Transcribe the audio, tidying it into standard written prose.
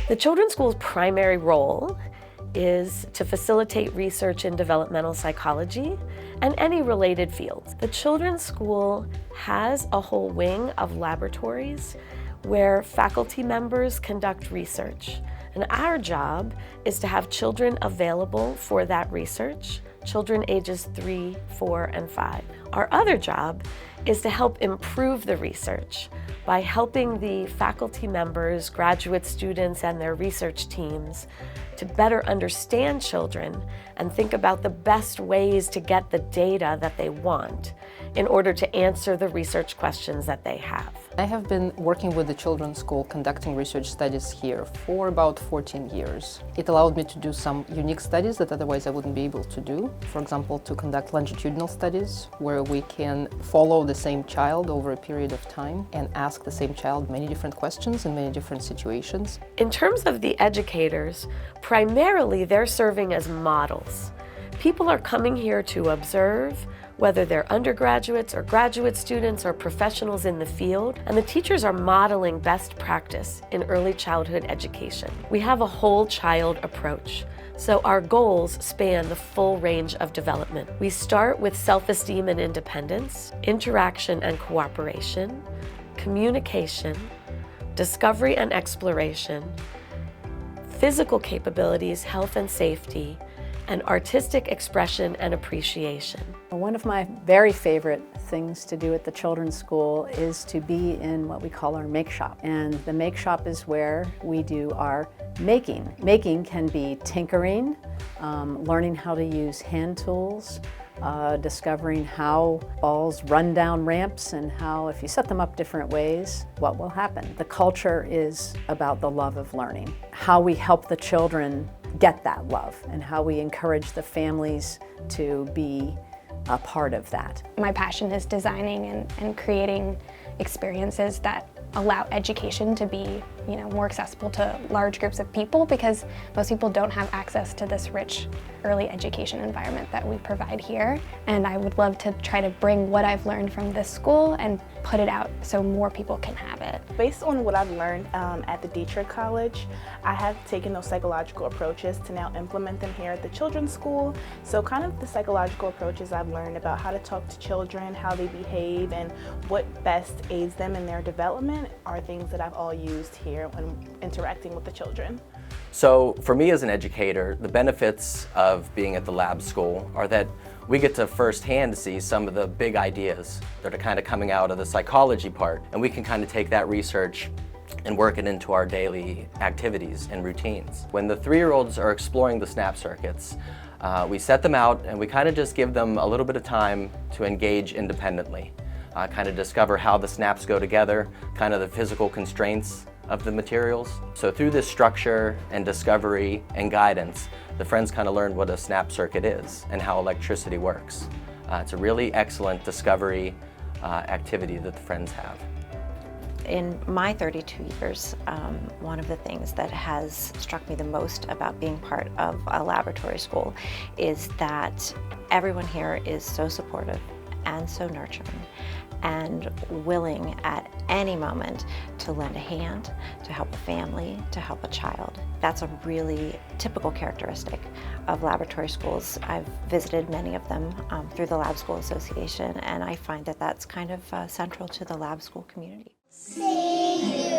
The children's school's primary role is to facilitate research in developmental psychology and any related fields. The children's school has a whole wing of laboratories where faculty members conduct research. And our job is to have children available for that research, children ages 3, 4, and 5. Our other job is to help improve the research by helping the faculty members, graduate students, and their research teams to better understand children and think about the best ways to get the data that they want in order to answer the research questions that they have. I have been working with the children's school conducting research studies here for about 14 years. It allowed me to do some unique studies that otherwise I wouldn't be able to do. For example, to conduct longitudinal studies where we can follow the same child over a period of time and ask the same child many different questions in many different situations. In terms of the educators, primarily they're serving as models. People are coming here to observe, whether they're undergraduates or graduate students or professionals in the field, and the teachers are modeling best practice in early childhood education. We have a whole child approach, so our goals span the full range of development. We start with self-esteem and independence, interaction and cooperation, communication, discovery and exploration, physical capabilities, health and safety, and artistic expression and appreciation. One of my very favorite things to do at the children's school is to be in what we call our make shop. And the make shop is where we do our making. Making can be tinkering, learning how to use hand tools, discovering how balls run down ramps and how, if you set them up different ways, what will happen. The culture is about the love of learning. How we help the children get that love and how we encourage the families to be a part of that. My passion is designing and creating experiences that allow education to be, more accessible to large groups of people, because most people don't have access to this rich early education environment that we provide here. And I would love to try to bring what I've learned from this school and put it out so more people can have it. Based on what I've learned at the Dietrich College, I have taken those psychological approaches to now implement them here at the children's school. So kind of the psychological approaches I've learned about how to talk to children, how they behave, and what best aids them in their development are things that I've all used here when interacting with the children. So for me as an educator, the benefits of being at the lab school are that we get to firsthand see some of the big ideas that are kind of coming out of the psychology part, and we can kind of take that research and work it into our daily activities and routines. When the 3-year-olds are exploring the SNAP circuits, we set them out and we kind of just give them a little bit of time to engage independently, kind of discover how the snaps go together, kind of the physical constraints of the materials. So through this structure and discovery and guidance, the friends kind of learned what a snap circuit is and how electricity works. It's a really excellent discovery activity that the friends have. In my 32 years, one of the things that has struck me the most about being part of a laboratory school is that everyone here is so supportive and so nurturing and willing at any moment to lend a hand, to help a family, to help a child. That's a really typical characteristic of laboratory schools. I've visited many of them through the Lab School Association, and I find that that's kind of central to the lab school community. See you.